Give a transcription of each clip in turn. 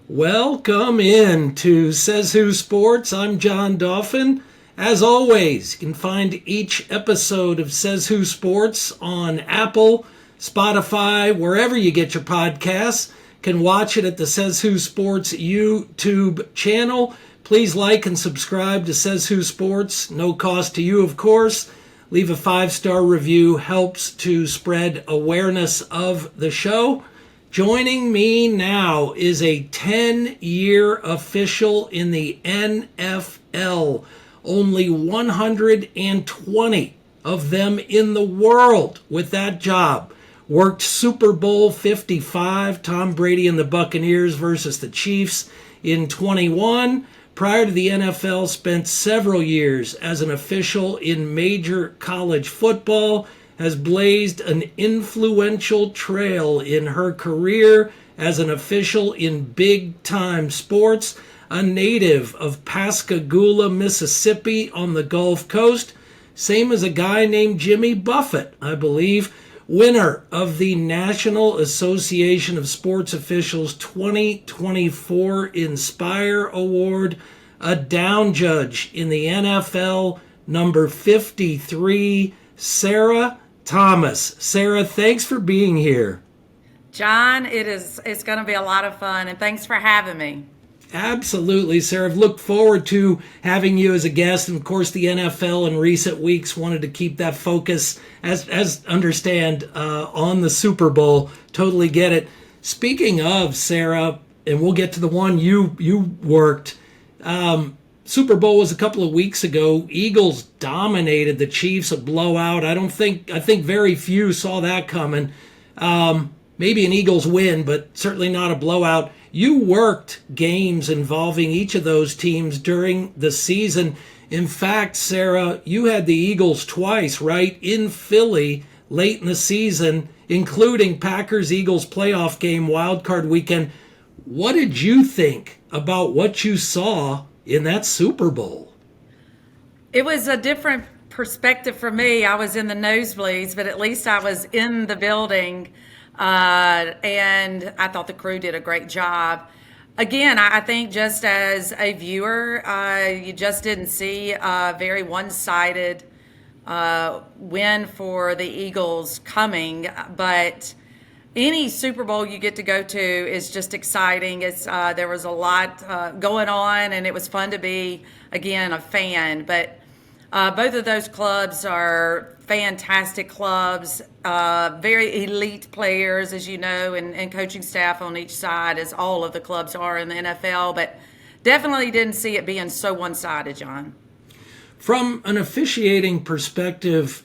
Welcome in to Says Who Sports. I'm John Dauphin. As always, you can find each episode of Says Who Sports on Apple, Spotify, wherever you get your podcasts. You can watch it at the Says Who Sports YouTube channel. Please like and subscribe to Says Who Sports. No cost to you, of course. Leave a 5-star review. Helps to spread awareness of the show. Joining me now is a 10-year official in the NFL. Only 120 of them in the world with that job. Worked Super Bowl 55, Tom Brady and the Buccaneers versus the Chiefs in 21. Prior to the NFL, spent several years as an official in major college football, has blazed an influential trail in her career as an official in big-time sports, a native of Pascagoula, Mississippi on the Gulf Coast, same as a guy named Jimmy Buffett, I believe, winner of the National Association of Sports Officials 2024 Inspire Award, a down judge in the NFL, number 53, Sarah Thomas. Sarah, thanks for being here. John, it's going to be a lot of fun, and thanks for having me. Absolutely, Sarah. I've looked forward to having you as a guest, and of course the NFL in recent weeks wanted to keep that focus, as understand, on the Super Bowl. Totally get it. Speaking of, Sarah, and we'll get to the one you worked, Super Bowl was a couple of weeks ago. Eagles dominated the Chiefs, a blowout. I think very few saw that coming. Maybe an Eagles win, but certainly not a blowout. You worked games involving each of those teams during the season. In fact, Sarah, you had the Eagles twice, right, in Philly late in the season, including Packers-Eagles playoff game, wild card weekend. What did you think about what you saw in that Super Bowl? It was a different perspective for me. I was in the nosebleeds, but at least I was in the building, and I thought the crew did a great job. Again, I think just as a viewer, you just didn't see a very one-sided win for the Eagles coming, but any Super Bowl you get to go to is just exciting. There was a lot going on, and it was fun to be, again, a fan. But both of those clubs are fantastic clubs, very elite players, as you know, and coaching staff on each side, as all of the clubs are in the NFL. But definitely didn't see it being so one-sided, John. From an officiating perspective,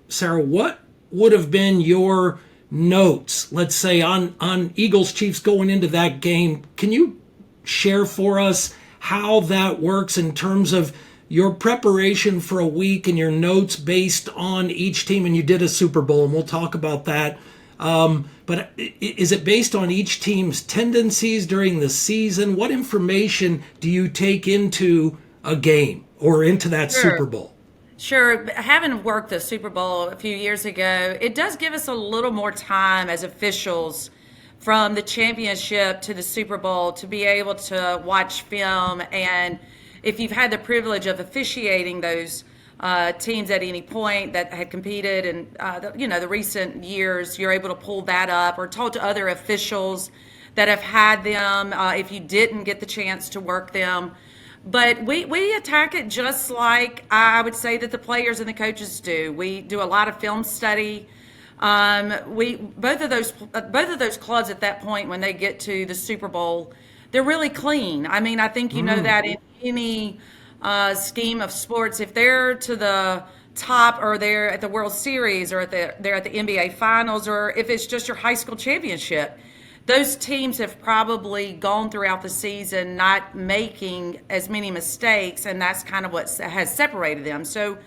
Sarah, what would have been your notes, let's say, on Eagles Chiefs going into that game? Can you share for us how that works in terms of your preparation for a week and your notes based on each team? And you did a Super Bowl, and we'll talk about that. But is it based on each team's tendencies during the season? What information do you take into a game or into that Super Bowl? Sure. Having worked the Super Bowl a few years ago, it does give us a little more time as officials from the championship to the Super Bowl to be able to watch film. And if you've had the privilege of officiating those teams at any point that had competed in the recent years, you're able to pull that up or talk to other officials that have had them if you didn't get the chance to work them. But we attack it just like I would say that the players and the coaches do. We do a lot of film study. Both of those clubs at that point, when they get to the Super Bowl, they're really clean. I mean, I think you know that in any scheme of sports, if they're to the top or they're at the World Series or they're at the NBA Finals, or if it's just your high school championship, those teams have probably gone throughout the season not making as many mistakes, and that's kind of what has separated them. So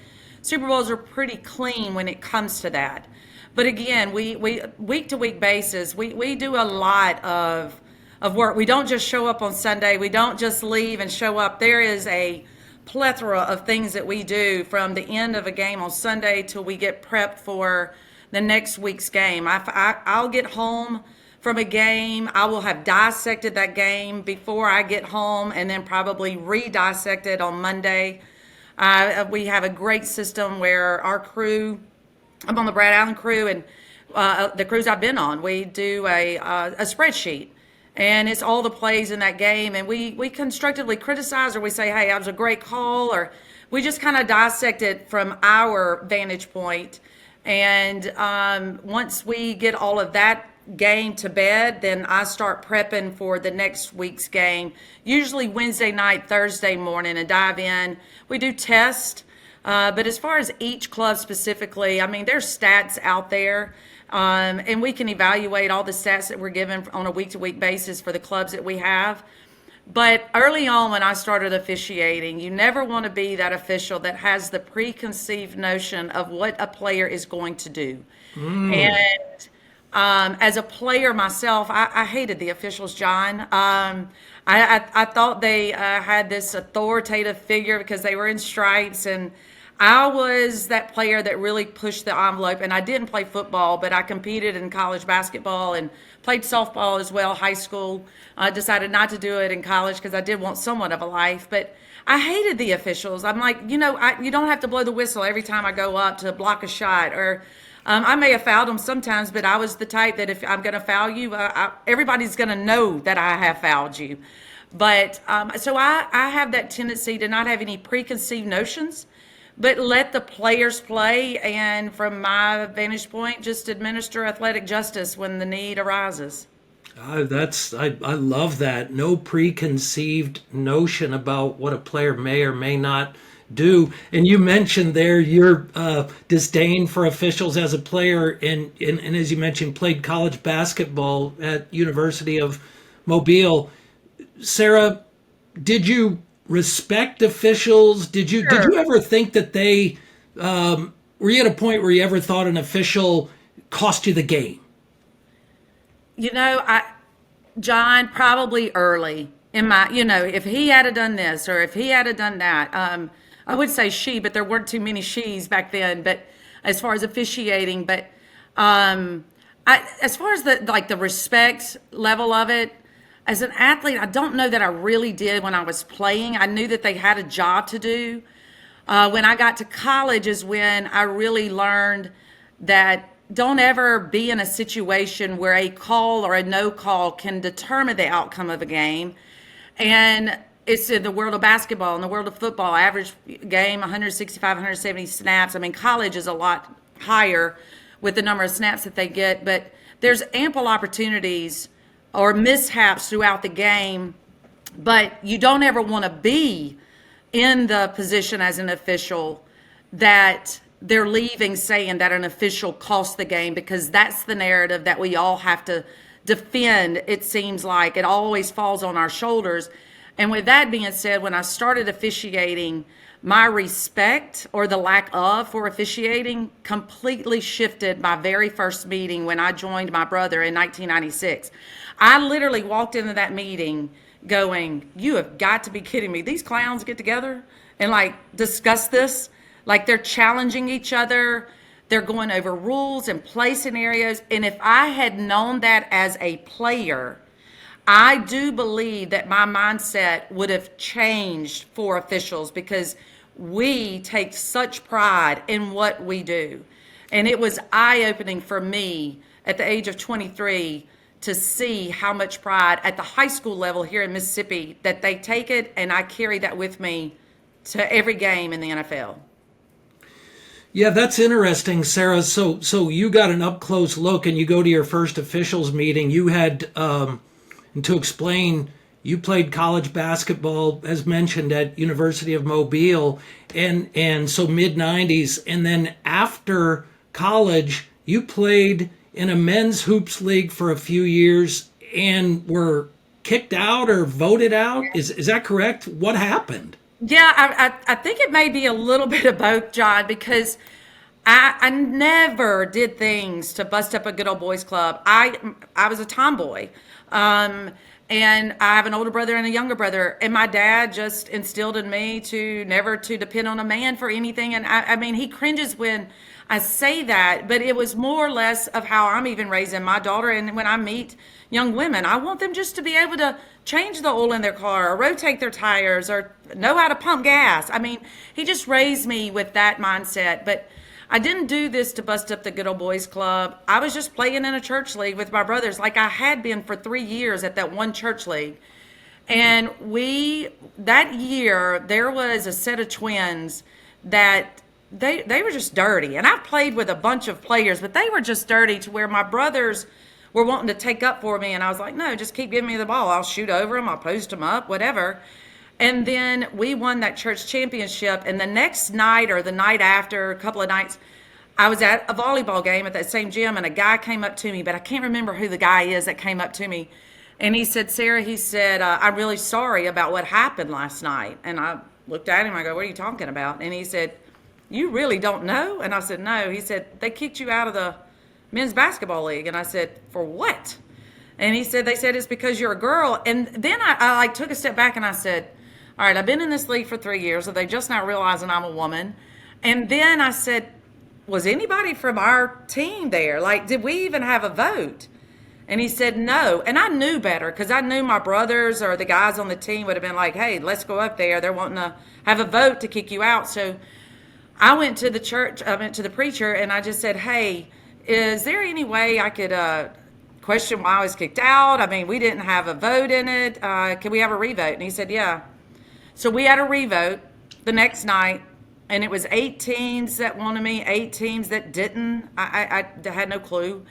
Super Bowls are pretty clean when it comes to that. But again, we week to week basis, we do a lot of work. We don't just show up on Sunday. We don't just leave and show up. There is a plethora of things that we do from the end of a game on Sunday till we get prepped for the next week's game. I'll get home from a game. I will have dissected that game before I get home and then probably re-dissect it on Monday. We have a great system where our crew, I'm on the Brad Allen crew, and the crews I've been on, we do a spreadsheet. And it's all the plays in that game. And we constructively criticize, or we say, hey, that was a great call, or we just kind of dissect it from our vantage point. And once we get all of that game to bed, then I start prepping for the next week's game, usually Wednesday night, Thursday morning, and dive in. We do tests, but as far as each club specifically, I mean, there's stats out there, and we can evaluate all the stats that we're given on a week-to-week basis for the clubs that we have. But early on when I started officiating, you never want to be that official that has the preconceived notion of what a player is going to do. And as a player myself, I hated the officials, John. I thought they had this authoritative figure because they were in stripes, and I was that player that really pushed the envelope. And I didn't play football, but I competed in college basketball and played softball as well, high school. I decided not to do it in college because I did want somewhat of a life. But I hated the officials. I'm like, you don't have to blow the whistle every time I go up to block a shot. Or I may have fouled them sometimes, but I was the type that if I'm going to foul you, everybody's going to know that I have fouled you. But so I have that tendency to not have any preconceived notions, but let the players play, and from my vantage point, just administer athletic justice when the need arises. I love that. No preconceived notion about what a player may or may not do. And you mentioned there your disdain for officials as a player, and as you mentioned, played college basketball at University of Mobile. Sarah, did you respect officials? Did you ever think that they were you at a point where you ever thought an official cost you the game? John, probably early in my, if he had done this or if he had done that, I would say she, but there weren't too many she's back then. But as far as officiating, but as far as the respect level of it, as an athlete, I don't know that I really did when I was playing. I knew that they had a job to do. When I got to college is when I really learned that don't ever be in a situation where a call or a no call can determine the outcome of a game. And it's in the world of basketball, in the world of football, average game, 165, 170 snaps. I mean, college is a lot higher with the number of snaps that they get, but there's ample opportunities or mishaps throughout the game, but you don't ever want to be in the position as an official that they're leaving saying that an official cost the game, because that's the narrative that we all have to defend. It seems like it always falls on our shoulders. And with that being said, when I started officiating, my respect, or the lack of, for officiating completely shifted my very first meeting when I joined my brother in 1996. I literally walked into that meeting going, you have got to be kidding me. These clowns get together and discuss this. They're challenging each other. They're going over rules and play scenarios. And if I had known that as a player, I do believe that my mindset would have changed for officials, because we take such pride in what we do. And it was eye-opening for me at the age of 23 to see how much pride at the high school level here in Mississippi that they take it, and I carry that with me to every game in the NFL. Yeah, that's interesting, Sarah. So you got an up-close look, and you go to your first officials meeting. You had, and to explain, you played college basketball, as mentioned, at University of Mobile, and so mid-'90s. And then after college, you played in a men's hoops league for a few years and were kicked out or voted out. Is that correct? What happened? Yeah, I think it may be a little bit of both, John, because I never did things to bust up a good old boys club. I was a tomboy, and I have an older brother and a younger brother, and my dad just instilled in me to never to depend on a man for anything. And I mean, he cringes when I say that, but it was more or less of how I'm even raising my daughter. And when I meet young women, I want them just to be able to change the oil in their car or rotate their tires or know how to pump gas. I mean, he just raised me with that mindset. But I didn't do this to bust up the good old boys club. I was just playing in a church league with my brothers like I had been for 3 years at that one church league. And that year, there was a set of twins that they were just dirty. And I've played with a bunch of players, but they were just dirty to where my brothers were wanting to take up for me. And I was like, no, just keep giving me the ball. I'll shoot over them. I'll post them up, whatever. And then we won that church championship. And the next night or the night after, a couple of nights, I was at a volleyball game at that same gym, and a guy came up to me, but I can't remember who the guy is that came up to me. And he said, Sarah, he said, I'm really sorry about what happened last night. And I looked at him. I go, what are you talking about? And he said, you really don't know? And I said, no. He said, they kicked you out of the men's basketball league. And I said, for what? And he said, they said it's because you're a girl. And then I like took a step back and I said, all right, I've been in this league for 3 years. Are they just not realizing I'm a woman? And then I said, was anybody from our team there? Like, did we even have a vote? And he said, no. And I knew better because I knew my brothers or the guys on the team would have been like, hey, let's go up there. They're wanting to have a vote to kick you out. So I went to the church, I went to the preacher, and I just said, hey, is there any way I could question why I was kicked out? I mean, we didn't have a vote in it. Can we have a revote? And he said, yeah. So we had a revote the next night, and it was 8 teams that wanted me, 8 teams that didn't. I had no clue.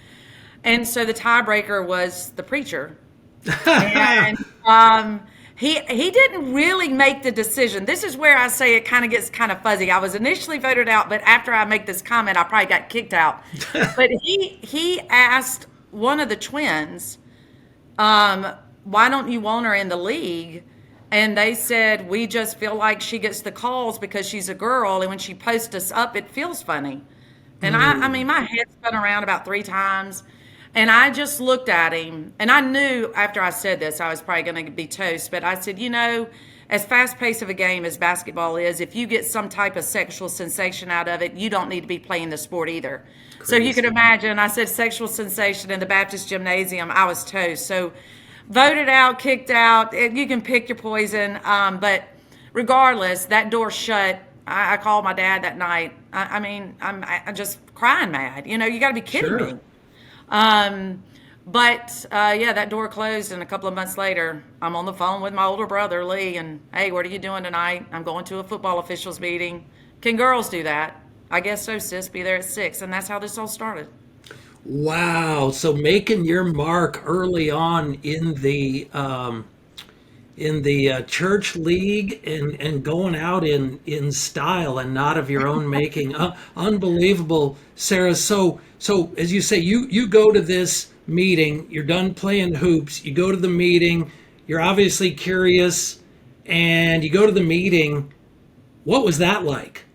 And so the tiebreaker was the preacher. And he didn't really make the decision. This is where I say it kind of gets kind of fuzzy. I was initially voted out, but after I make this comment, I probably got kicked out. But he asked one of the twins, why don't you want her in the league? And they said, we just feel like she gets the calls because she's a girl, and when she posts us up, it feels funny. And I mean, my head spun around about 3 times. And I just looked at him, and I knew after I said this, I was probably going to be toast. But I said, as fast-paced of a game as basketball is, if you get some type of sexual sensation out of it, you don't need to be playing the sport either. Crazy. So you can imagine, I said sexual sensation in the Baptist gymnasium, I was toast. So voted out, kicked out, you can pick your poison. But regardless, that door shut. I called my dad that night. I'm just crying mad. You got to be kidding me. That door closed, and a couple of months later, I'm on the phone with my older brother, Lee, and, hey, what are you doing tonight? I'm going to a football officials meeting. Can girls do that? I guess so, sis. Be there at 6. And that's how this all started. Wow. So making your mark early on in the church league and going out in style and not of your own making. Unbelievable, Sarah. So as you say, you go to this meeting, you're done playing hoops, you go to the meeting, you're obviously curious, and you go to the meeting. What was that like?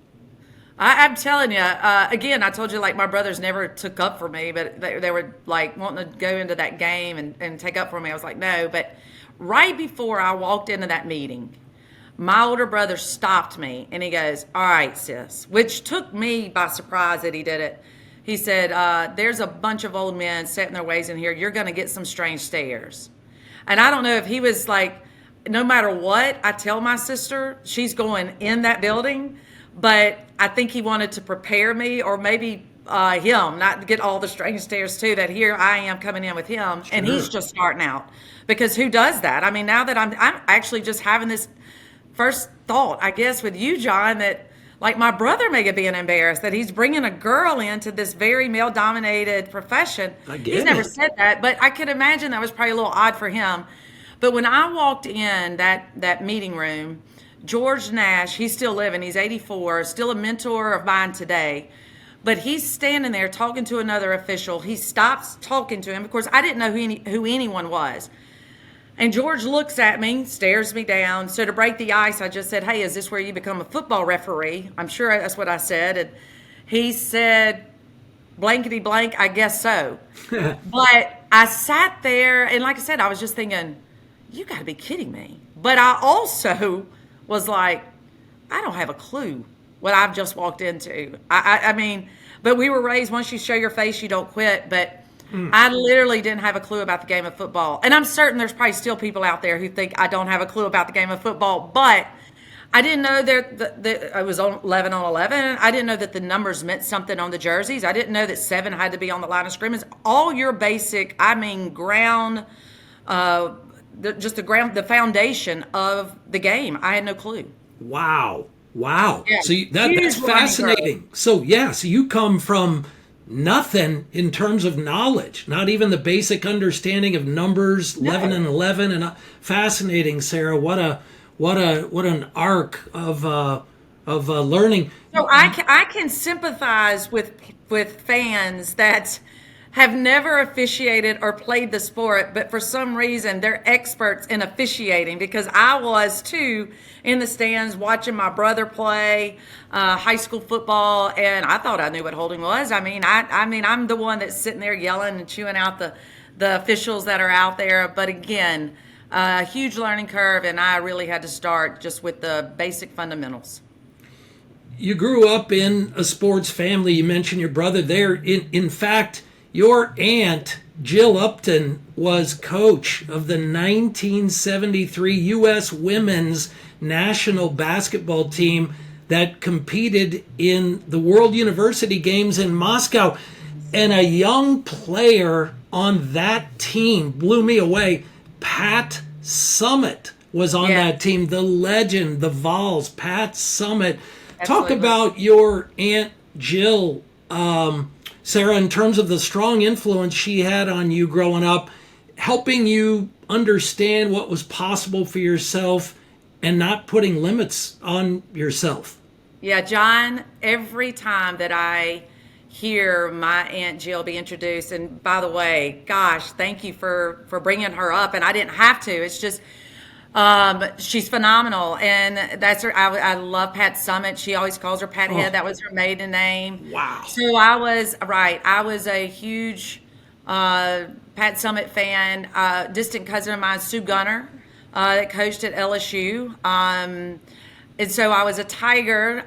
I'm telling you, again, I told you, like, my brothers never took up for me, but they were, like, wanting to go into that game and take up for me. I was like, no. But right before I walked into that meeting, my older brother stopped me, and he goes, all right, sis, which took me by surprise that he did it. He said, there's a bunch of old men set in their ways in here. You're going to get some strange stares. And I don't know if he was like, no matter what I tell my sister, she's going in that building. But I think he wanted to prepare me, or maybe him, not to get all the strange stares too, that here I am coming in with him, sure. And he's just starting out. Because who does that? I mean, now that I'm actually just having this first thought, I guess, with you, John, that like my brother may be embarrassed that he's bringing a girl into this very male-dominated profession. He's never said that, but I could imagine that was probably a little odd for him. But when I walked in that meeting room, George Nash, he's still living, he's 84, still a mentor of mine today. But he's standing there talking to another official. He stops talking to him. Of course, I didn't know who anyone was. And George looks at me, stares me down. So to break the ice, I just said, hey, is this where you become a football referee? I'm sure that's what I said. And he said, blankety blank, I guess so. But I sat there, and like I said, I was just thinking, you got to be kidding me. But I also was like, I don't have a clue what I've just walked into. I mean, But we were raised, once you show your face, you don't quit. But I literally didn't have a clue about the game of football. And I'm certain there's probably still people out there who think I don't have a clue about the game of football. But I didn't know that I was on 11 on 11. I didn't know that the numbers meant something on the jerseys. I didn't know that 7 had to be on the line of scrimmage. All your basic, ground, the foundation of the game. I had no clue. Wow. Wow. Yeah, So that's huge learning curve. fascinating. So you come from nothing in terms of knowledge, not even the basic understanding of numbers, 11 and 11, and fascinating, Sarah. What an arc of learning. So I can sympathize with fans that have never officiated or played the sport, but for some reason they're experts in officiating, because I was too in the stands watching my brother play high school football, and I thought I knew what holding was. I'm the one that's sitting there yelling and chewing out the officials that are out there. But again, a huge learning curve, and I really had to start just with the basic fundamentals. You grew up in a sports family. You mentioned your brother there. In fact, your aunt, Jill Upton, was coach of the 1973 U.S. women's national basketball team that competed in the World University Games in Moscow. And a young player on that team blew me away. Pat Summitt was on that team. The legend, the Vols, Pat Summitt. Talk about your Aunt Jill, Sarah, in terms of the strong influence she had on you growing up, helping you understand what was possible for yourself and not putting limits on yourself. Yeah, John, every time that I hear my Aunt Jill be introduced, and by the way, gosh, thank you for bringing her up, and I didn't have to. It's just, she's phenomenal, and that's her. I love Pat Summitt. She always calls her Pat Head. That was her maiden name. Wow. So I was a huge Pat Summitt fan. Distant cousin of mine, Sue Gunner, that coached at LSU. And so I was a Tiger,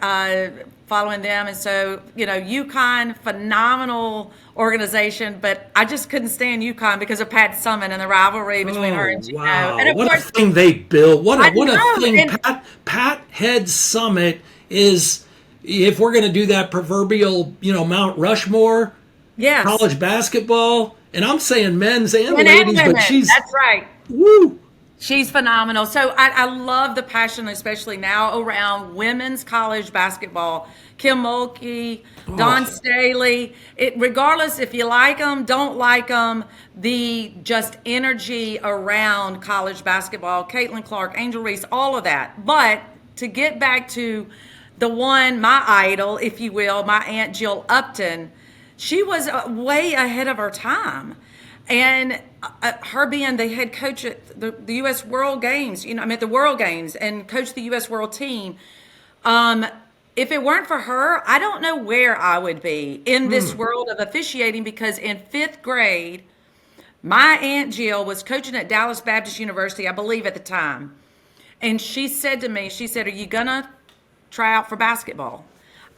following them. And so, UConn, phenomenal organization, but I just couldn't stand UConn because of Pat Summitt and the rivalry between her and Gino. Wow. And of what course, a thing they built. What a thing. And Pat Head Summitt is, if we're going to do that proverbial, Mount Rushmore, yes, college basketball, and I'm saying men's and Men and ladies, women. but she's, That's right. woo. She's phenomenal. So I love the passion, especially now, around women's college basketball. Kim Mulkey, Dawn Staley. Regardless if you like them, don't like them, the just energy around college basketball. Caitlin Clark, Angel Reese, all of that. But to get back to the one, my idol, if you will, my Aunt Jill Upton, she was way ahead of her time. And her being the head coach at the U.S. World Games, the World Games, and coach the U.S. World team. If it weren't for her, I don't know where I would be in this world of officiating, because in 5th grade, my Aunt Jill was coaching at Dallas Baptist University, I believe at the time. And she said to me, are you going to try out for basketball?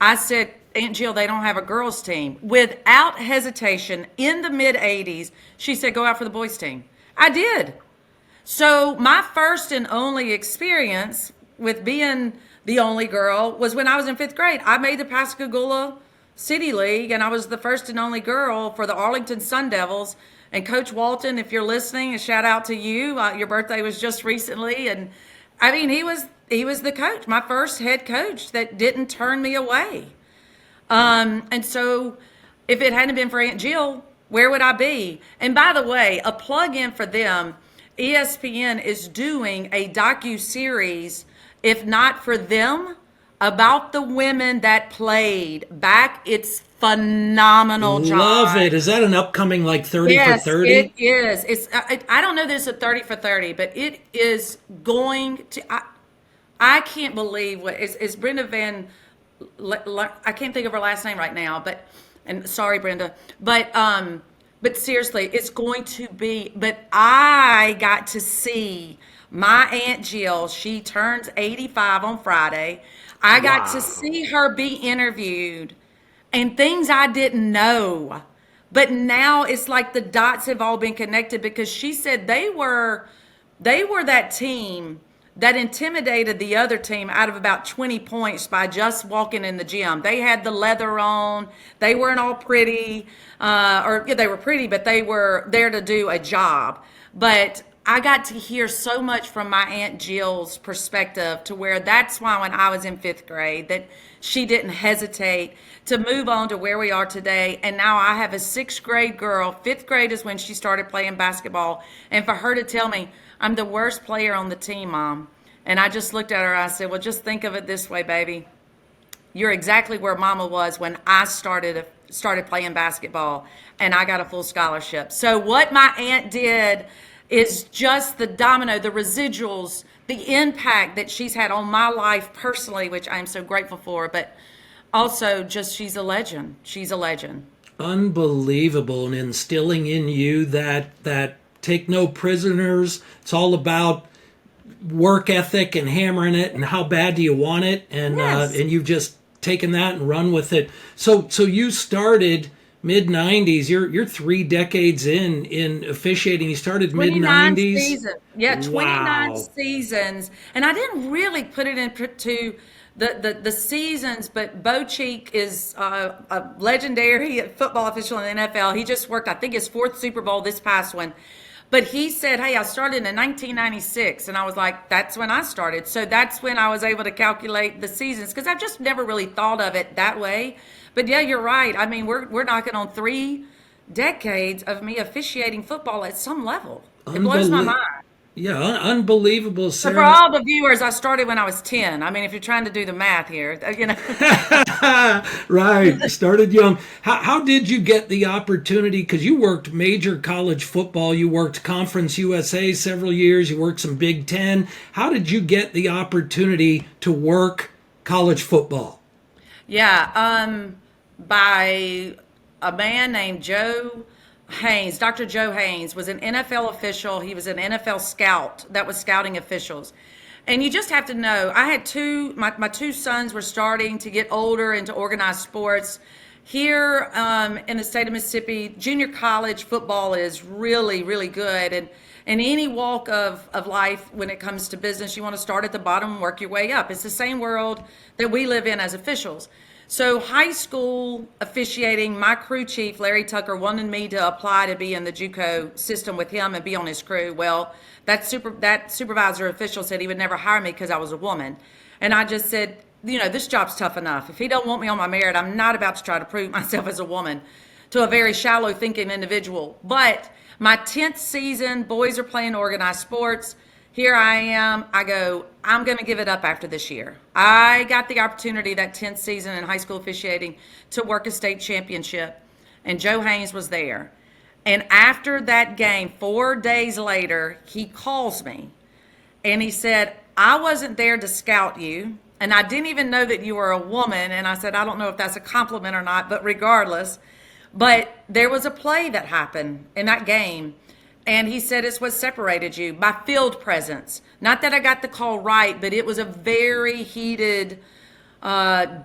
I said, Aunt Jill, they don't have a girls team. Without hesitation, in the mid-'80s, she said, go out for the boys team. I did. So my first and only experience with being the only girl was when I was in 5th grade. I made the Pascagoula City League, and I was the first and only girl for the Arlington Sun Devils. And Coach Walton, if you're listening, a shout out to you. Your birthday was just recently. And he was the coach, my first head coach that didn't turn me away. And so if it hadn't been for Aunt Jill, where would I be? And by the way, a plug-in for them, ESPN is doing a docu-series, if not for them, about the women that played back. It's phenomenal, John. Love it. Is that an upcoming 30 for 30? Yes, it is. It's I don't know this is a 30 for 30, but it is going to, I can't believe what is Brenda Van, I can't think of her last name right now, and sorry, Brenda, but seriously, it's going to be, but I got to see my Aunt Jill. She turns 85 on Friday. I got to see her be interviewed and things I didn't know. But now it's like the dots have all been connected because she said they were that team that intimidated the other team out of about 20 points by just walking in the gym. They had the leather on. They weren't all pretty, or yeah, they were pretty, but they were there to do a job. But I got to hear so much from my Aunt Jill's perspective to where that's why when I was in fifth grade that she didn't hesitate to move on to where we are today. And now I have a sixth grade girl. Fifth grade is when she started playing basketball. And for her to tell me, I'm the worst player on the team, Mom. And I just looked at her and I said, well, just think of it this way, baby. You're exactly where Mama was when I started playing basketball and I got a full scholarship. So what my aunt did is just the domino, the residuals, the impact that she's had on my life personally, which I am so grateful for, but also just she's a legend. She's a legend. Unbelievable, and instilling in you that take no prisoners. It's all about work ethic and hammering it and how bad do you want it, and Yes. and you've just taken that and run with it. So you started mid 90s. You're 3 decades in officiating. You started mid 29 90s. seasons. Yeah, 29 Wow. seasons. And I didn't really put it into the seasons, but Bo Cheek is a legendary football official in the NFL. He just worked, I think, his fourth Super Bowl, this past one. But he said, hey, I started in 1996. And I was like, that's when I started. So that's when I was able to calculate the seasons because I've just never really thought of it that way. But yeah, you're right. I mean, we're knocking on 3 decades of me officiating football at some level. It blows my Unbelie- mind. Yeah, unbelievable, So for Sarah. all the viewers, I started when I was 10. I mean, if you're trying to do the math here, you know. Right, started young. How did you get the opportunity? Because you worked major college football, you worked Conference USA several years, you worked some Big Ten. How did you get the opportunity to work college football? Yeah, by a man named Joe Haynes. Dr. Joe Haynes was an NFL official. He was an NFL scout that was scouting officials. And you just have to know, I had my two sons were starting to get older into organized sports. Here in the state of Mississippi, junior college football is really, really good. And in any walk of life, when it comes to business, you want to start at the bottom and work your way up. It's the same world that we live in as officials. So high school officiating, my crew chief, Larry Tucker, wanted me to apply to be in the JUCO system with him and be on his crew. Well, that supervisor official said he would never hire me because I was a woman. And I just said, this job's tough enough. If he don't want me on my merit, I'm not about to try to prove myself as a woman to a very shallow thinking individual. But my 10th season, boys are playing organized sports. Here I am. I go, I'm going to give it up after this year. I got the opportunity that 10th season in high school officiating to work a state championship, and Joe Haynes was there. And after that game, 4 days later, he calls me, and he said, I wasn't there to scout you, and I didn't even know that you were a woman. And I said, I don't know if that's a compliment or not, but regardless. But there was a play that happened in that game. And he said it's what separated you, my field presence. Not that I got the call right, but it was a very heated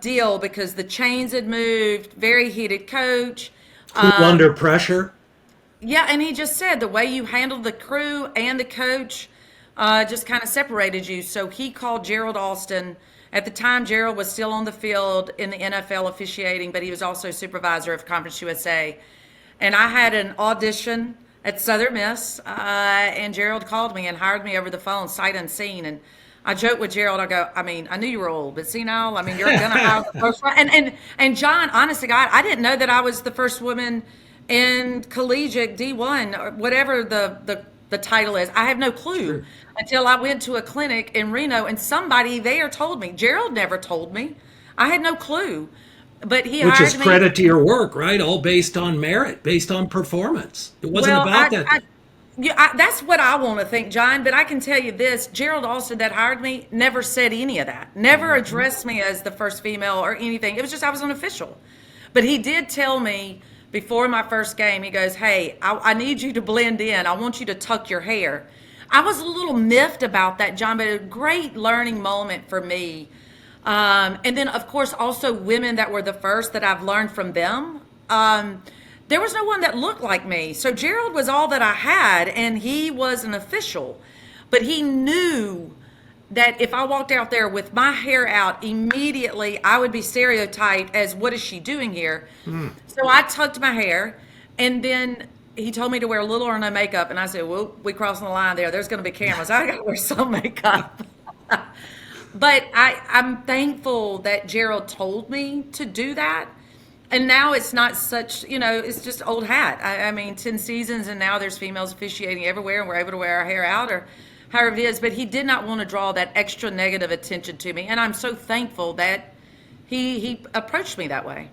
deal because the chains had moved, very heated coach. Cool under pressure. Yeah, and he just said the way you handled the crew and the coach just kind of separated you. So he called Gerald Alston. At the time, Gerald was still on the field in the NFL officiating, but he was also supervisor of Conference USA. And I had an audition at Southern Miss, and Gerald called me and hired me over the phone, sight unseen. And I joked with Gerald, I go, I mean, I knew you were old, but senile. I mean, you're gonna have the first one. And John, honest to God, I didn't know that I was the first woman in collegiate D1 or whatever the title is. I have no clue Sure. until I went to a clinic in Reno and somebody there told me. Gerald never told me. I had no clue. But he Which hired is me. credit to your work, right? All based on merit, based on performance. It wasn't about that. That's what I want to think, John. But I can tell you this: Gerald Alston that hired me never said any of that. Never addressed me as the first female or anything. It was just I was an official. But he did tell me before my first game. He goes, "Hey, I need you to blend in. I want you to tuck your hair." I was a little miffed about that, John, but a great learning moment for me. And then, of course, also women that were the first that I've learned from them. There was no one that looked like me. So Gerald was all that I had, and he was an official. But he knew that if I walked out there with my hair out, immediately I would be stereotyped as, what is she doing here? So I tucked my hair, and then he told me to wear little or no makeup. And I said, well, we crossing the line there. There's going to be cameras. I got to wear some makeup. But I'm thankful that Gerald told me to do that. And now it's not such, it's just old hat. I mean, 10 seasons, and now there's females officiating everywhere, and we're able to wear our hair out or however it is. But he did not want to draw that extra negative attention to me. And I'm so thankful that he approached me that way.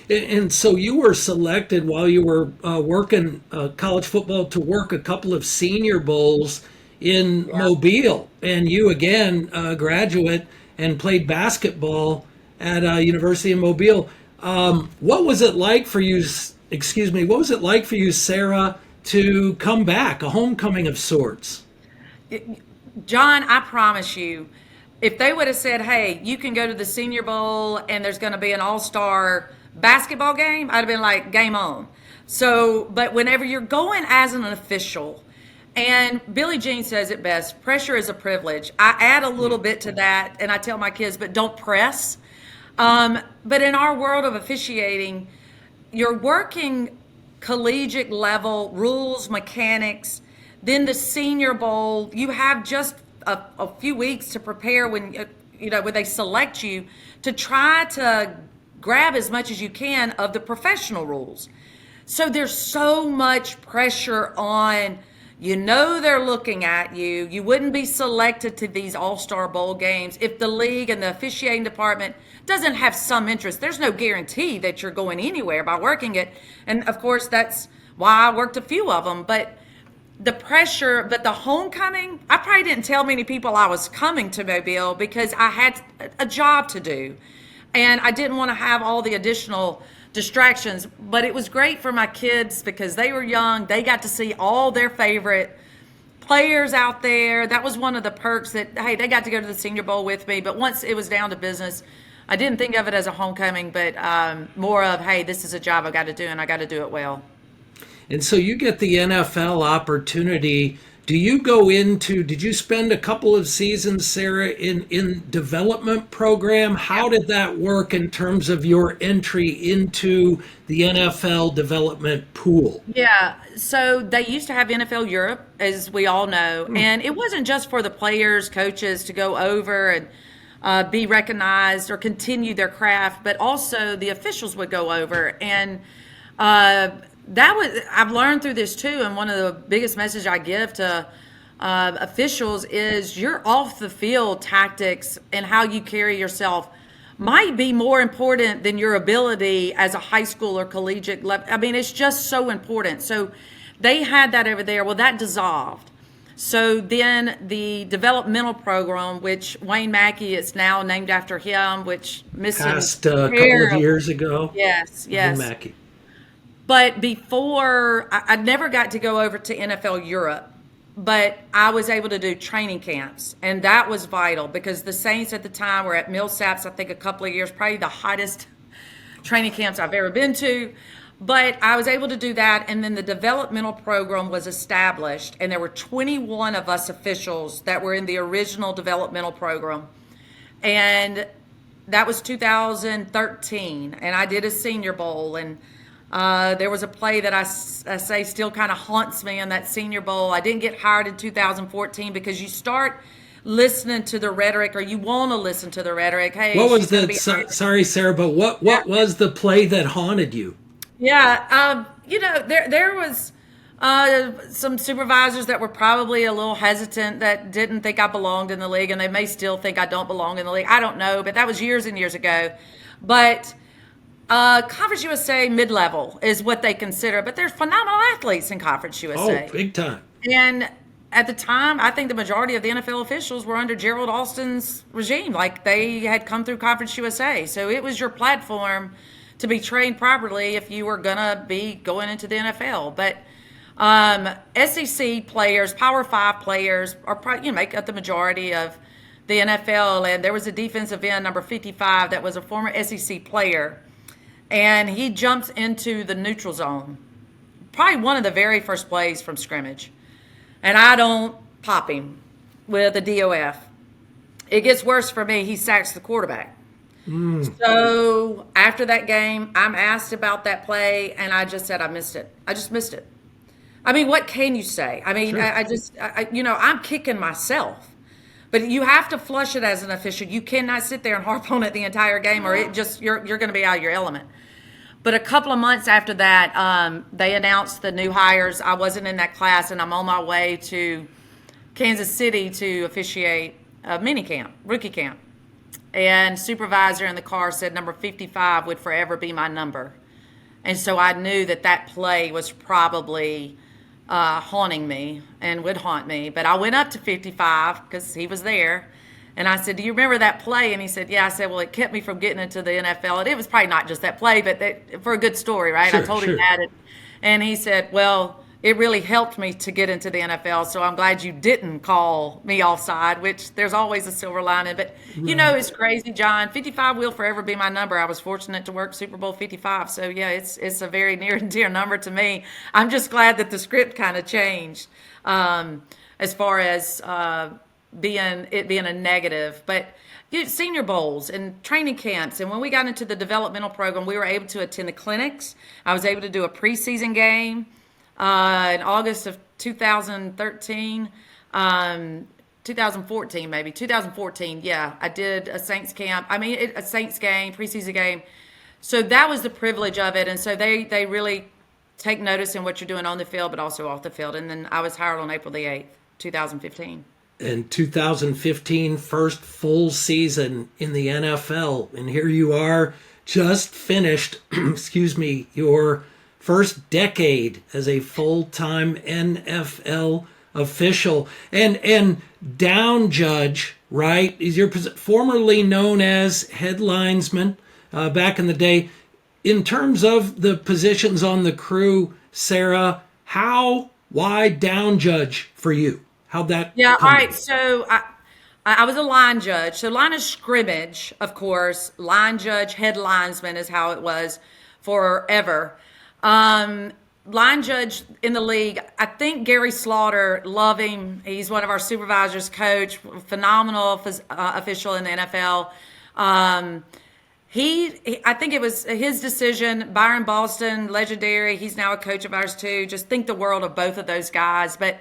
And so you were selected while you were working college football to work a couple of Senior Bowls in Mobile. And you, again, graduate and played basketball at University of Mobile. What was it like for you, Sarah, to come back, a homecoming of sorts? John, I promise you, if they would have said, hey, you can go to the Senior Bowl and there's going to be an all-star basketball game, I'd have been like, game on. So, but whenever you're going as an official, and Billie Jean says it best, pressure is a privilege. I add a little bit to that, and I tell my kids, but don't press. But in our world of officiating, you're working collegiate level, rules, mechanics. Then the Senior Bowl, you have just a few weeks to prepare when they select you to try to grab as much as you can of the professional rules. So there's so much pressure on, they're looking at you. You wouldn't be selected to these all-star bowl games if the league and the officiating department doesn't have some interest. There's no guarantee that you're going anywhere by working it. And of course, that's why I worked a few of them. But the pressure, but the homecoming, I probably didn't tell many people I was coming to Mobile because I had a job to do. And I didn't want to have all the additional distractions, but it was great for my kids because they were young. They got to see all their favorite players out there. That was one of the perks that, hey, they got to go to the Senior Bowl with me. But once it was down to business, I didn't think of it as a homecoming, but more of, hey, this is a job I got to do, and I got to do it well. And so you get the NFL opportunity. Did you spend a couple of seasons, Sarah, in development program? How did that work in terms of your entry into the NFL development pool? Yeah, so they used to have NFL Europe, as we all know, and it wasn't just for the players, coaches to go over and be recognized or continue their craft, but also the officials would go over. And I've learned through this too, and one of the biggest messages I give to officials is your off the field tactics and how you carry yourself might be more important than your ability as a high school or collegiate level. I mean, it's just so important. So they had that over there. Well, that dissolved. So then the developmental program, which Wayne Mackey is now named after him, which passed a couple of years ago. Yes. Wayne Mackey. But before, I never got to go over to NFL Europe, but I was able to do training camps, and that was vital because the Saints at the time were at Millsaps, I think a couple of years, probably the hottest training camps I've ever been to. But I was able to do that, and then the developmental program was established, and there were 21 of us officials that were in the original developmental program. And that was 2013, and I did a Senior Bowl, and there was a play that I say still kind of haunts me in that Senior Bowl. I didn't get hired in 2014 because you start listening to the rhetoric, or you want to listen to the rhetoric. Hey, what was sorry, Sarah, but what was the play that haunted you? Yeah, there was some supervisors that were probably a little hesitant that didn't think I belonged in the league, and they may still think I don't belong in the league. I don't know, but that was years and years ago. But Conference USA mid-level is what they consider, but there's phenomenal athletes in Conference USA. Oh, big time. And at the time, I think the majority of the NFL officials were under Gerald Alston's regime. Like, they had come through Conference USA. So it was your platform to be trained properly if you were going to be going into the NFL. But SEC players, Power 5 players, are probably, make up the majority of the NFL, and there was a defensive end, number 55, that was a former SEC player, and he jumps into the neutral zone, probably one of the very first plays from scrimmage, and I don't pop him with a DOF. It gets worse for me. He sacks the quarterback. So after that game, I'm asked about that play, and I just said I missed it. I just missed it. I mean, what can you say? I mean, Sure. I'm kicking myself. But you have to flush it as an official. You cannot sit there and harp on it the entire game, or you're going to be out of your element. But a couple of months after that, they announced the new hires. I wasn't in that class, and I'm on my way to Kansas City to officiate a mini camp, rookie camp. And supervisor in the car said number 55 would forever be my number. And so I knew that play was probably haunting me and would haunt me. But I went up to 55 because he was there. And I said, do you remember that play? And he said, yeah. I said, well, it kept me from getting into the NFL. And it was probably not just that play, but for a good story, right? Sure, I told sure. him that. And he said, well, it really helped me to get into the NFL, so I'm glad you didn't call me offside, which there's always a silver lining. But, it's crazy, John. 55 will forever be my number. I was fortunate to work Super Bowl 55, so, yeah, it's a very near and dear number to me. I'm just glad that the script kind of changed as far as being a negative. But Senior Bowls and training camps, and when we got into the developmental program, we were able to attend the clinics. I was able to do a preseason game. In August of 2013, 2014 maybe, 2014, yeah, I did a Saints camp. A Saints game, preseason game. So that was the privilege of it. And so they really take notice in what you're doing on the field, but also off the field. And then I was hired on April the 8th, 2015. In 2015, first full season in the NFL. And here you are, just finished, your first decade as a full-time NFL official. And down judge, right, is your formerly known as head linesman back in the day. In terms of the positions on the crew, Sarah, why down judge for you? How'd that Yeah, come all right. to you? So I was a line judge. So line is scrimmage, of course. Line judge, head linesman is how it was forever. Line judge in the league, I think Gary Slaughter, love him. He's one of our supervisors, coach, phenomenal official in the NFL. I think it was his decision. Byron Boston, legendary. He's now a coach of ours too. Just think the world of both of those guys. But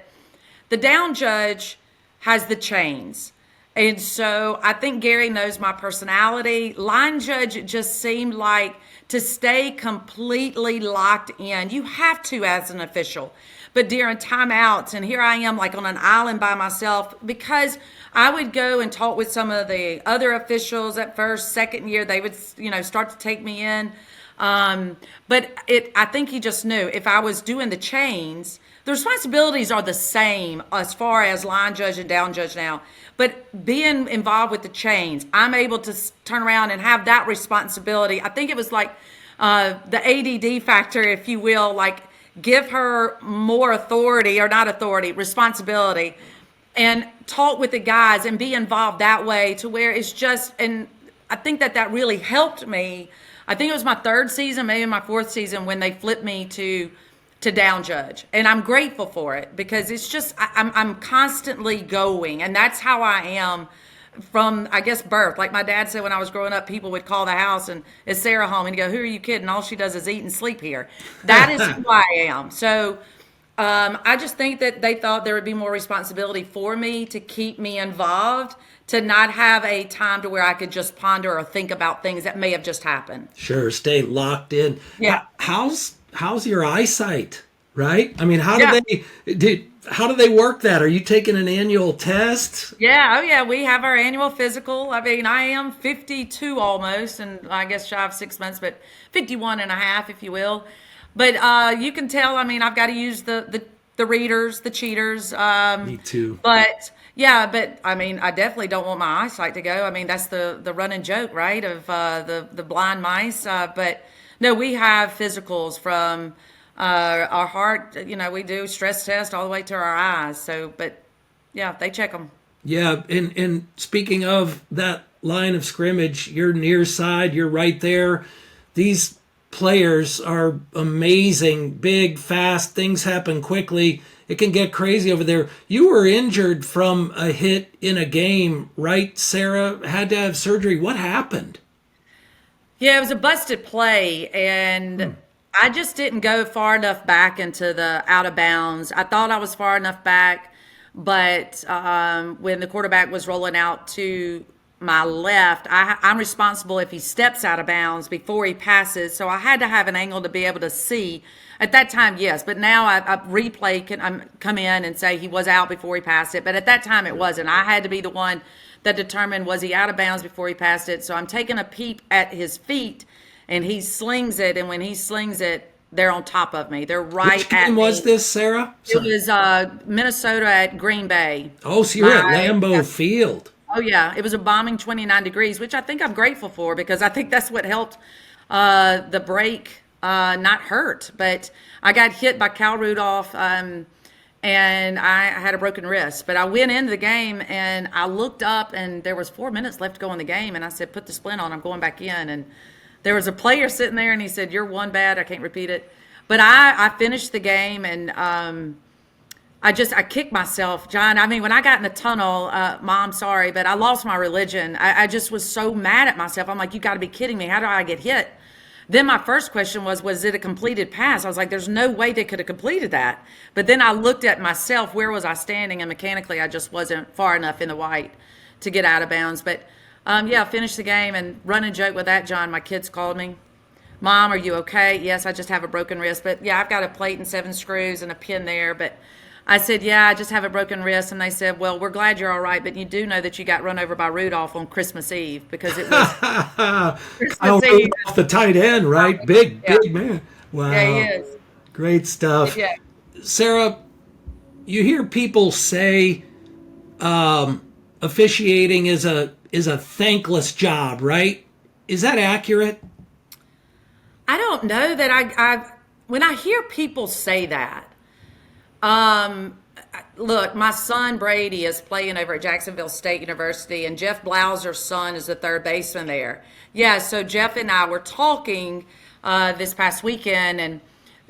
the down judge has the chains. And so I think Gary knows my personality. Line judge just seemed like to stay completely locked in. You have to as an official. But during timeouts, and here I am like on an island by myself, because I would go and talk with some of the other officials at first, second year, they would, start to take me in. But I think he just knew if I was doing the chains, the responsibilities are the same as far as line judge and down judge now. But being involved with the chains, I'm able to turn around and have that responsibility. I think it was like the ADD factor, if you will, like give her more authority, or not authority, responsibility, and talk with the guys and be involved that way to where it's just, and I think that really helped me. I think it was my third season, maybe my fourth season, when they flipped me to down judge. And I'm grateful for it because it's just, I'm constantly going. And that's how I am from, I guess, birth. Like my dad said when I was growing up, people would call the house and, is Sarah home? And he'd go, who are you kidding? All she does is eat and sleep here. That is who I am. So I just think that they thought there would be more responsibility for me to keep me involved, to not have a time to where I could just ponder or think about things that may have just happened. Sure, stay locked in. Yeah. How's your eyesight? Right? I mean, how Yeah. do they work that? Are you taking an annual test? Yeah, oh yeah, we have our annual physical. I mean, I am 52 almost, and I guess shy of 6 months, but 51 and a half, if you will. But you can tell, I mean, I've got to use the readers, the cheaters. Me too. But yeah, but I mean, I definitely don't want my eyesight to go. I mean, that's the running joke, right, of the blind mice. But no, we have physicals from our heart. We do stress test all the way to our eyes. So, but yeah, they check them. Yeah, and speaking of that line of scrimmage, you're near side, you're right there. These players are amazing, big, fast, things happen quickly. It can get crazy over there. You were injured from a hit in a game, right, Sarah? Had to have surgery. What happened? Yeah, it was a busted play, and I just didn't go far enough back into the out of bounds. I thought I was far enough back, but when the quarterback was rolling out to my left, I'm responsible if he steps out of bounds before he passes. So I had to have an angle to be able to see. At that time, yes, but now I replay can come in and say he was out before he passed it. But at that time, it wasn't. I had to be the one that determined was he out of bounds before he passed it. So I'm taking a peep at his feet, and he slings it. And when he slings it, they're on top of me. They're right Which at game me. was this, Sarah? It Sorry. was Minnesota at Green Bay. Oh, so you're at Yeah. Lambeau Field. Oh yeah, it was a bombing 29 degrees, which I think I'm grateful for because I think that's what helped the break not hurt. But I got hit by Cal Rudolph, and I had a broken wrist. But I went into the game and I looked up, and there was 4 minutes left to go in the game, and I said, "Put the splint on. I'm going back in." And there was a player sitting there, and he said, "You're one bad. I can't repeat it." But I finished the game, and I kicked myself, John. I mean, when I got in the tunnel, Mom, sorry, but I lost my religion. I just was so mad at myself. I'm like, you got to be kidding me. How do I get hit? Then my first question was it a completed pass? I was like, there's no way they could have completed that. But then I looked at myself, where was I standing? And mechanically, I just wasn't far enough in the white to get out of bounds. But yeah, I finished the game, and run and joke with that, John. My kids called me. Mom, are you okay? Yes, I just have a broken wrist. But yeah, I've got a plate and 7 screws and a pin there. But I said, yeah, I just have a broken wrist. And they said, well, we're glad you're all right, but you do know that you got run over by Rudolph on Christmas Eve because it was Christmas Eve. Off the tight end, right? Big, Yeah, big man. yeah, he Wow. is. Great stuff. Yeah. Sarah, you hear people say officiating is a thankless job, right? Is that accurate? I don't know that when I hear people say that, look, my son Brady is playing over at Jacksonville State University, and Jeff Blauser's son is the third baseman there. Yeah, so Jeff and I were talking this past weekend and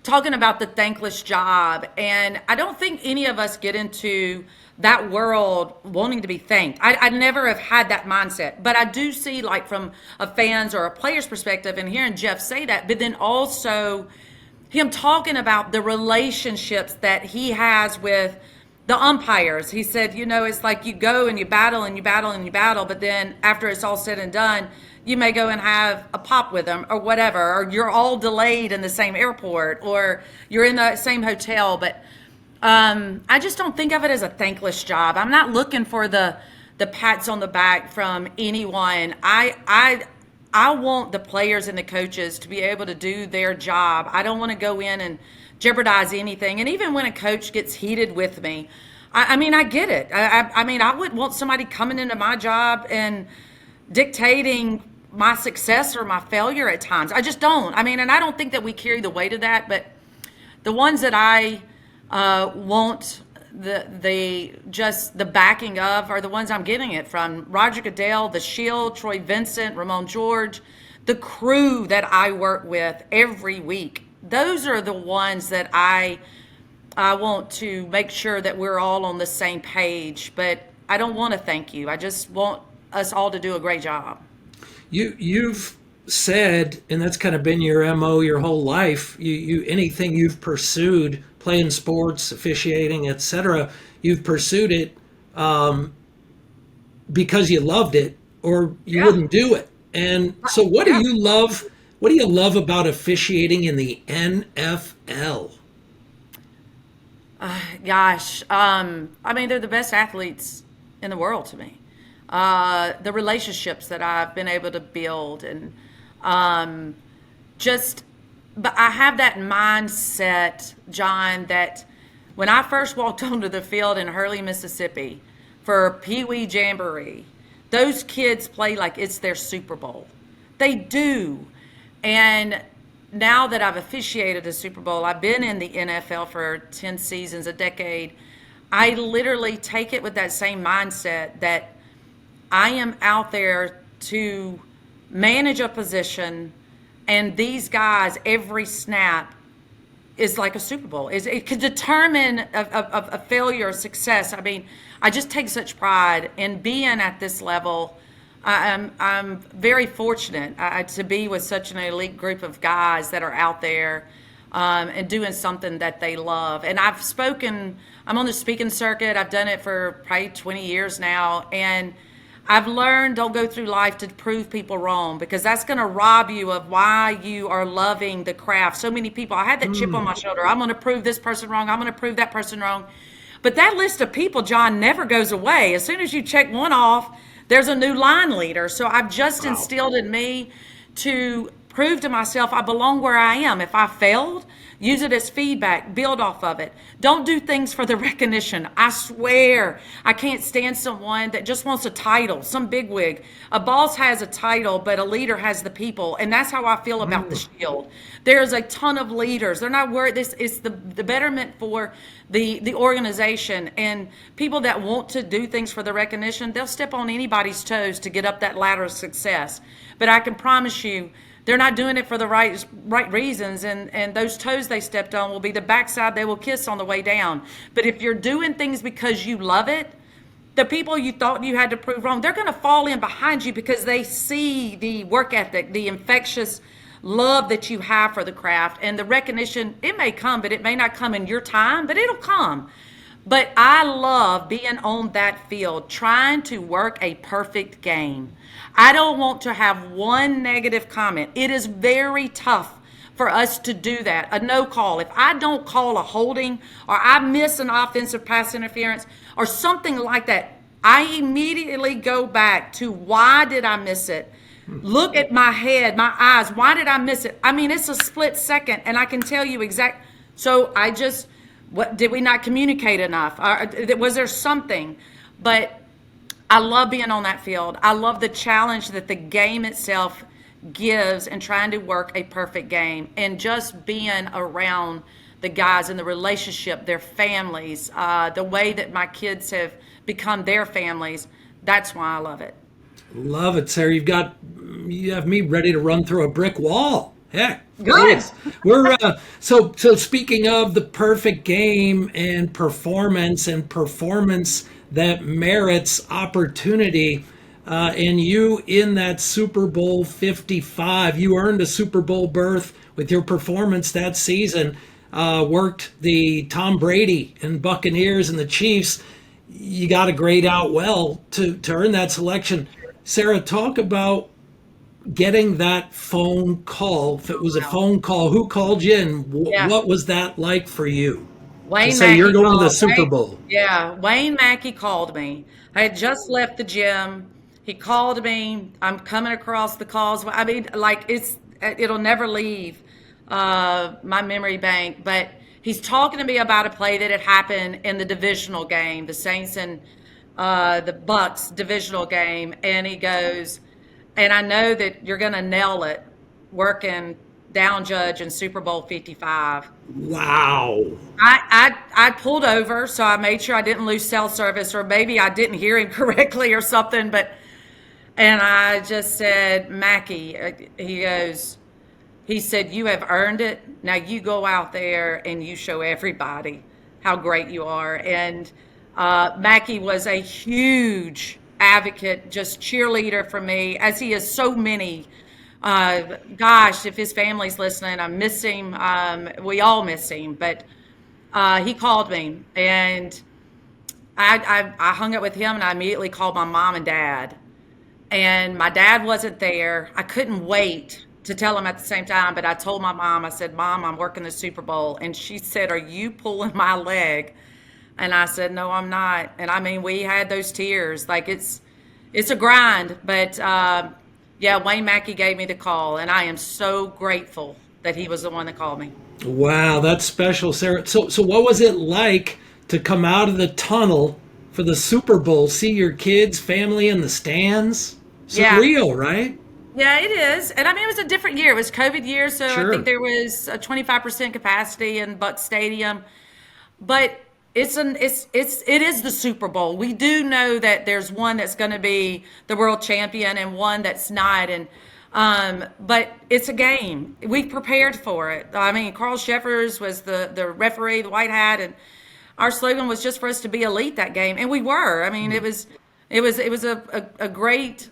talking about the thankless job. And I don't think any of us get into that world wanting to be thanked. I never have had that mindset, but I do see, like, from a fan's or a player's perspective, and hearing Jeff say that, but then also him talking about the relationships that he has with the umpires. He said, it's like you go and you battle and you battle and you battle, but then after it's all said and done, you may go and have a pop with them or whatever, or you're all delayed in the same airport, or you're in the same hotel. But I just don't think of it as a thankless job. I'm not looking for the pats on the back from anyone. I want the players and the coaches to be able to do their job. I don't want to go in and jeopardize anything. And even when a coach gets heated with me, I mean, I get it. I mean, I wouldn't want somebody coming into my job and dictating my success or my failure at times. I just don't. I mean, and I don't think that we carry the weight of that, but the ones that I want the backing of are the ones I'm getting it from. Roger Goodell, the Shield, Troy Vincent, Ramon George, the crew that I work with every week. Those are the ones that I want to make sure that we're all on the same page. But I don't want to thank you. I just want us all to do a great job. You've said, and that's kind of been your MO your whole life. You anything you've pursued, playing sports, officiating, etc. You've pursued it because you loved it, or you wouldn't do it. And so, what do you love? What do you love about officiating in the NFL? Gosh, I mean, they're the best athletes in the world to me. The relationships that I've been able to build, and but I have that mindset, John, that when I first walked onto the field in Hurley, Mississippi for Pee Wee Jamboree, those kids play like it's their Super Bowl. They do. And now that I've officiated a Super Bowl, I've been in the NFL for 10 seasons, a decade. I literally take it with that same mindset that I am out there to manage a position, and these guys, every snap is like a Super Bowl. It could determine a failure or success. I mean, I just take such pride in being at this level. I'm very fortunate to be with such an elite group of guys that are out there and doing something that they love. And I'm on the speaking circuit. I've done it for probably 20 years now. And I've learned don't go through life to prove people wrong, because that's going to rob you of why you are loving the craft. So many people, I had that chip on my shoulder. I'm going to prove this person wrong. I'm going to prove that person wrong. But that list of people, John, never goes away. As soon as you check one off, there's a new line leader. So I've just instilled in me to prove to myself I belong where I am. If I failed, use it as feedback, build off of it. Don't do things for the recognition. I swear, I can't stand someone that just wants a title, some bigwig. A boss has a title, but a leader has the people. And that's how I feel about the Shield. There's a ton of leaders. They're not worried. This is the betterment for the organization. And people that want to do things for the recognition, they'll step on anybody's toes to get up that ladder of success. But I can promise you, they're not doing it for the right reasons, and those toes they stepped on will be the backside they will kiss on the way down. But if you're doing things because you love it, the people you thought you had to prove wrong, they're going to fall in behind you because they see the work ethic, the infectious love that you have for the craft, and the recognition. It may come, but it may not come in your time, but it'll come. But I love being on that field, trying to work a perfect game. I don't want to have one negative comment. It is very tough for us to do that. A no call. If I don't call a holding, or I miss an offensive pass interference or something like that, I immediately go back to why did I miss it? Look at my head, my eyes. Why did I miss it? I mean, it's a split second, and I can tell you exact. So what did we not communicate enough? Was there something? But I love being on that field. I love the challenge that the game itself gives and trying to work a perfect game, and just being around the guys and the relationship, their families, the way that my kids have become their families. That's why I love it. Love it, Sarah. You have me ready to run through a brick wall. Heck, Good. we're so speaking of the perfect game and performance that merits opportunity, and you in that Super Bowl 55, you earned a Super Bowl berth with your performance that season. Worked the Tom Brady and Buccaneers and the Chiefs. You got to grade out well to earn that selection. Sarah, talk about getting that phone call. If it was a phone call, who called you, and what was that like for you? Wayne to say Mackey you're going to the called. Super Bowl. Yeah, Wayne Mackey called me. I had just left the gym. He called me. I'm coming across the calls. I mean, like it'll never leave my memory bank. But he's talking to me about a play that had happened in the divisional game, the Saints and the Bucks divisional game, and he goes, and I know that you're going to nail it working down judge in Super Bowl 55. Wow. I pulled over, so I made sure I didn't lose cell service, or maybe I didn't hear him correctly or something. And I just said, Mackey, he said, you have earned it. Now you go out there and you show everybody how great you are. And Mackey was a huge advocate, just cheerleader for me, as he is so many. Gosh, if his family's listening, I miss him. We all miss him. But he called me, and I hung up with him, and I immediately called my mom and dad. And my dad wasn't there. I couldn't wait to tell him at the same time, but I told my mom, I said, Mom, I'm working the Super Bowl. And she said, are you pulling my leg? And I said, no, I'm not. And I mean, we had those tears. Like it's a grind, but yeah, Wayne Mackey gave me the call, and I am so grateful that he was the one that called me. Wow, that's special, Sarah. So what was it like to come out of the tunnel for the Super Bowl, see your kids, family in the stands? Surreal, right? Yeah, it is. And I mean, it was a different year. It was COVID year, so Sure. I think there was a 25% capacity in Buck Stadium. But It is the Super Bowl. We do know that there's one that's going to be the world champion and one that's not, and but it's a game. We prepared for it. I mean, Carl Sheffers was the referee, the white hat, and our slogan was just for us to be elite that game, and we were. I mean, it was a great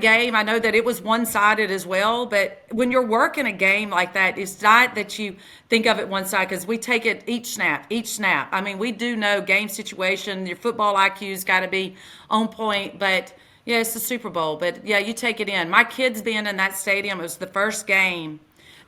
game. I know that it was one-sided as well, but when you're working a game like that, it's not that you think of it one side, because we take it each snap. I mean, we do know game situation. Your football IQ's got to be on point, but yeah, it's the Super Bowl. But yeah, you take it in. My kids being in that stadium, it was the first game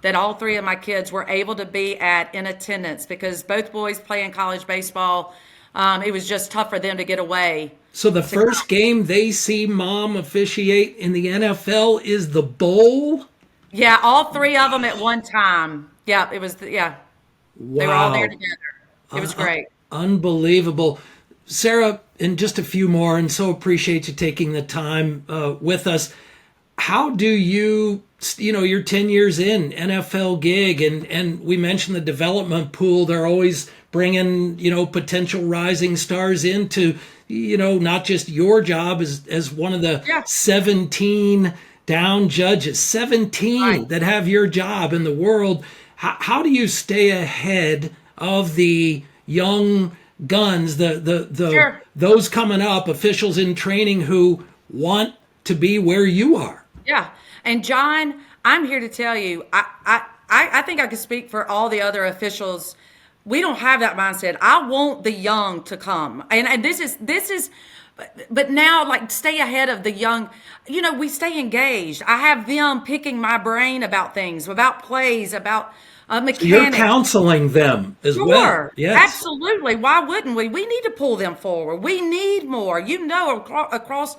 that all three of my kids were able to be at in attendance, because both boys play in college baseball. It was just tough for them to get away. So the first game they see mom officiate in the NFL is the bowl? Yeah, all three of them at one time. Yeah, it was, yeah. Wow. They were all there together. It was great. Unbelievable. Sarah, and just a few more, and so appreciate you taking the time with us. How do you, you're 10 years in, NFL gig, and we mentioned the development pool. They're always bringing, potential rising stars into, not just your job as one of the 17 down judges, 17 that have your job in the world. How do you stay ahead of the young guns, those coming up, officials in training who want to be where you are? Yeah. And John, I'm here to tell you, I think I could speak for all the other officials. We don't have that mindset. I want the young to come. And this is, but now, like, stay ahead of the young. We stay engaged. I have them picking my brain about things, about plays, about mechanics. You're counseling them as well. Yes. Absolutely. Why wouldn't we? We need to pull them forward. We need more. Across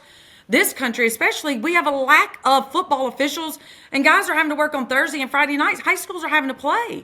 this country, especially, we have a lack of football officials, and guys are having to work on Thursday and Friday nights. High schools are having to play.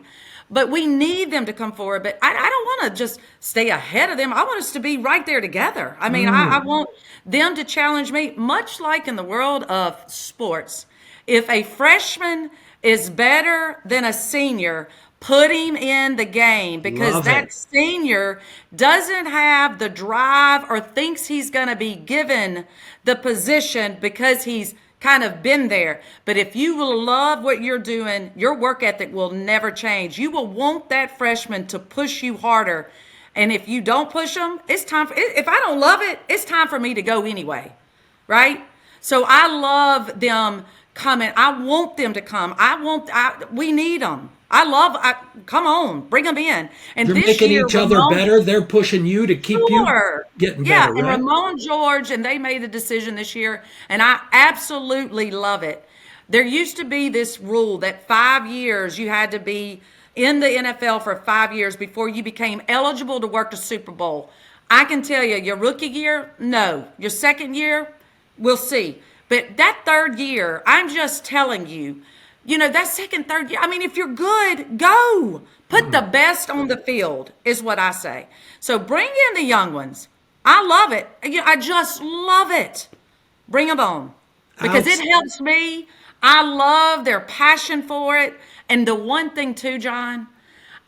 But we need them to come forward. But I don't want to just stay ahead of them. I want us to be right there together. I mean, I want them to challenge me, much like in the world of sports. If a freshman is better than a senior, put him in the game, because that senior doesn't have the drive or thinks he's going to be given the position because he's kind of been there. But if you will love what you're doing, your work ethic will never change. You will want that freshman to push you harder. And if you don't push them, it's time if I don't love it, it's time for me to go anyway. Right? So I love them coming. I want them to come. We need them. Come on, bring them in. And you're this making year, each other better. They're pushing you to keep you getting better. Yeah, and right? Ramon George, and they made the decision this year, and I absolutely love it. There used to be this rule that 5 years you had to be in the NFL for 5 years before you became eligible to work the Super Bowl. I can tell you, your rookie year, no. Your second year, we'll see. But that third year, I'm just telling you, that second, third year, I mean, if you're good, go. Put the best on the field is what I say. So bring in the young ones. I love it. I just love it. Bring them on, because it helps me. I love their passion for it. And the one thing too, John,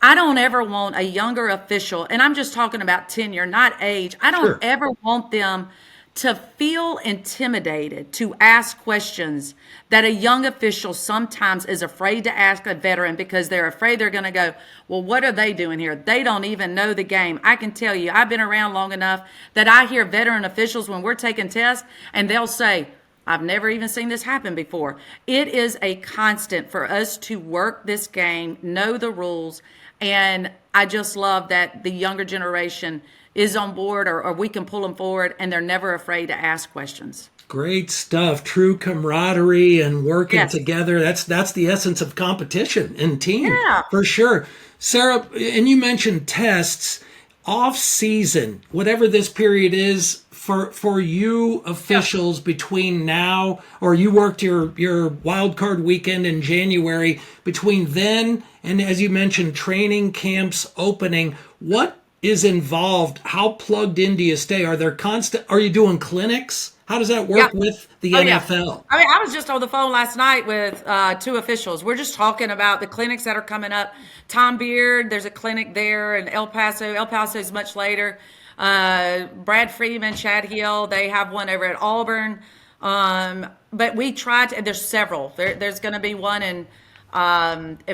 I don't ever want a younger official, and I'm just talking about tenure, not age. I don't ever want them to feel intimidated to ask questions that a young official sometimes is afraid to ask a veteran, because they're afraid they're going to go, well, what are they doing here? They don't even know the game. I can tell you, I've been around long enough that I hear veteran officials when we're taking tests, and they'll say, I've never even seen this happen before. It is a constant for us to work this game, know the rules, and I just love that the younger generation is on board, or we can pull them forward, and they're never afraid to ask questions. Great stuff. True camaraderie and working together. That's the essence of competition and team, for sure. Sarah, and you mentioned tests, off season, whatever this period is for you officials between now, or you worked your wild card weekend in January, between then and, as you mentioned, training camps opening, what is involved? How plugged in do you stay? Are you doing clinics? How does that Yeah. work with the Oh, yeah. NFL? I mean, I was just on the phone last night with two officials. We're just talking about the clinics that are coming up. Tom Beard, there's a clinic there in El Paso. El Paso is much later. Brad Freeman, Chad Hill, they have one over at Auburn. But we tried to, there's several. There's going to be one in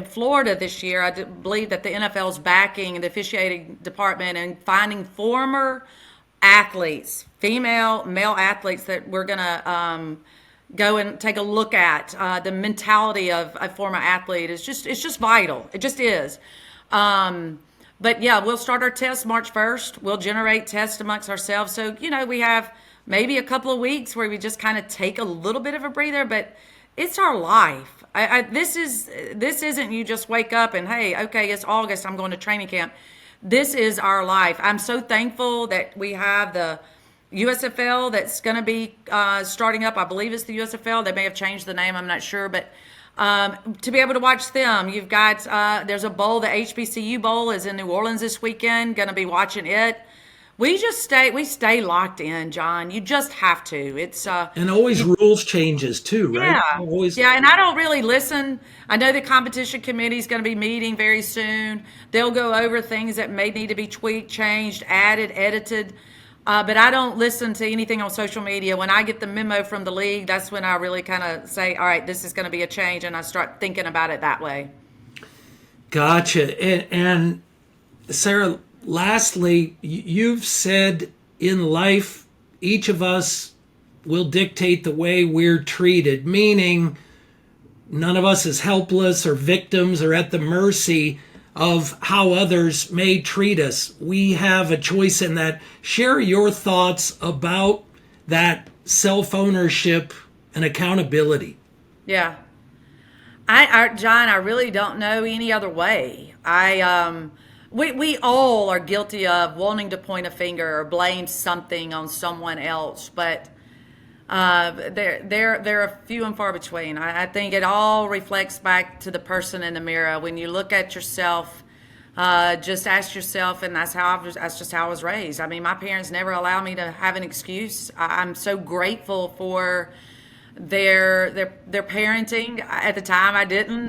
Florida this year. I believe that the NFL is backing the officiating department and finding former athletes, female, male athletes that we're going to go and take a look at. The mentality of a former athlete is it's just vital. It just is. But yeah, we'll start our tests March 1st. We'll generate tests amongst ourselves. So, we have maybe a couple of weeks where we just kind of take a little bit of a breather, but it's our life. This isn't you just wake up and, hey, okay, it's August, I'm going to training camp. This is our life. I'm so thankful that we have the USFL that's going to be starting up. I believe it's the USFL. They may have changed the name. I'm not sure. But to be able to watch them, you've got there's a bowl. The HBCU Bowl is in New Orleans this weekend. Going to be watching it. We stay locked in, John. You just have to. It's And always rules changes too, right? yeah, Always. yeah, and I don't really listen. I know the competition committee is going to be meeting very soon. They'll go over things that may need to be tweaked, changed, added, edited. But I don't listen to anything on social media. When I get the memo from the league, that's when I really kind of say, all right, this is going to be a change, and I start thinking about it that way. Gotcha. And Sarah, lastly, you've said in life, each of us will dictate the way we're treated, meaning none of us is helpless or victims or at the mercy of how others may treat us. We have a choice in that. Share your thoughts about that self-ownership and accountability. Yeah. John, I really don't know any other way. We all are guilty of wanting to point a finger or blame something on someone else, but they're few and far between. I think it all reflects back to the person in the mirror. When you look at yourself, just ask yourself, and that's just how I was raised. I mean, my parents never allowed me to have an excuse. I'm so grateful for their parenting. At the time, I didn't.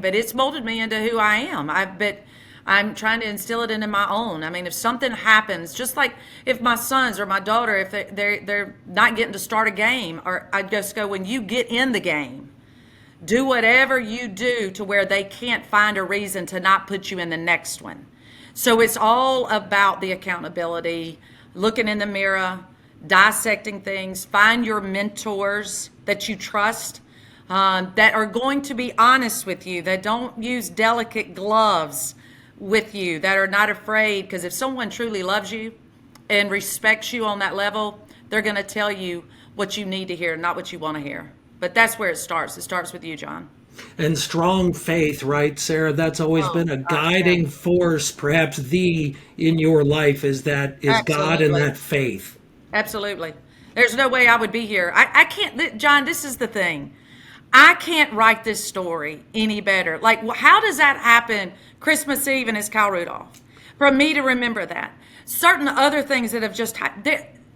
But it's molded me into who I am. But I'm trying to instill it into my own. I mean, if something happens, just like if my sons or my daughter, if they're not getting to start a game, or I just go, when you get in the game, do whatever you do to where they can't find a reason to not put you in the next one. So it's all about the accountability, looking in the mirror, dissecting things, find your mentors that you trust, that are going to be honest with you, that don't use delicate gloves with you, that are not afraid, because if someone truly loves you and respects you on that level, they're going to tell you what you need to hear, not what you want to hear. But that's where it starts. It starts with you, John. And strong faith, right, Sarah? That's always been a guiding force, perhaps in your life, is God and that faith. Absolutely. There's no way I would be here. I can't, John, this is the thing. I can't write this story any better. Like, how does that happen Christmas Eve and it's Kyle Rudolph? For me to remember that. Certain other things that have just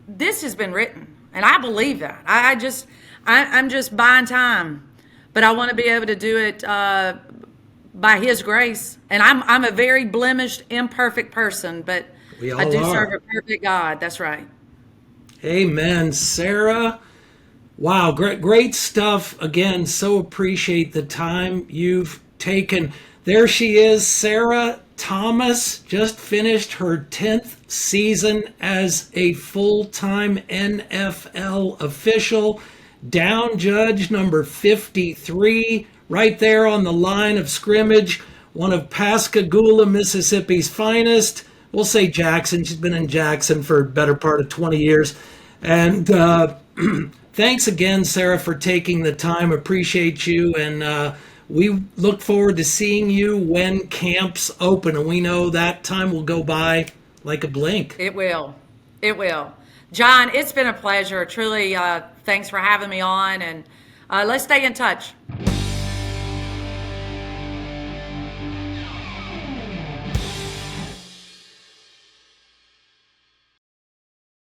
this has been written, and I believe that. I'm just buying time, but I want to be able to do it by His grace. And I'm a very blemished, imperfect person, but I do serve a perfect God. That's right. Amen, Sarah. Wow, great stuff. Again, so appreciate the time you've taken. There she is, Sarah Thomas, just finished her 10th season as a full-time NFL official. Down judge number 53, right there on the line of scrimmage. One of Pascagoula, Mississippi's finest. We'll say Jackson. She's been in Jackson for a better part of 20 years. And thanks again, Sarah, for taking the time. Appreciate you. And we look forward to seeing you when camps open. And we know that time will go by like a blink. It will. It will. John, it's been a pleasure. Truly, thanks for having me on. And let's stay in touch.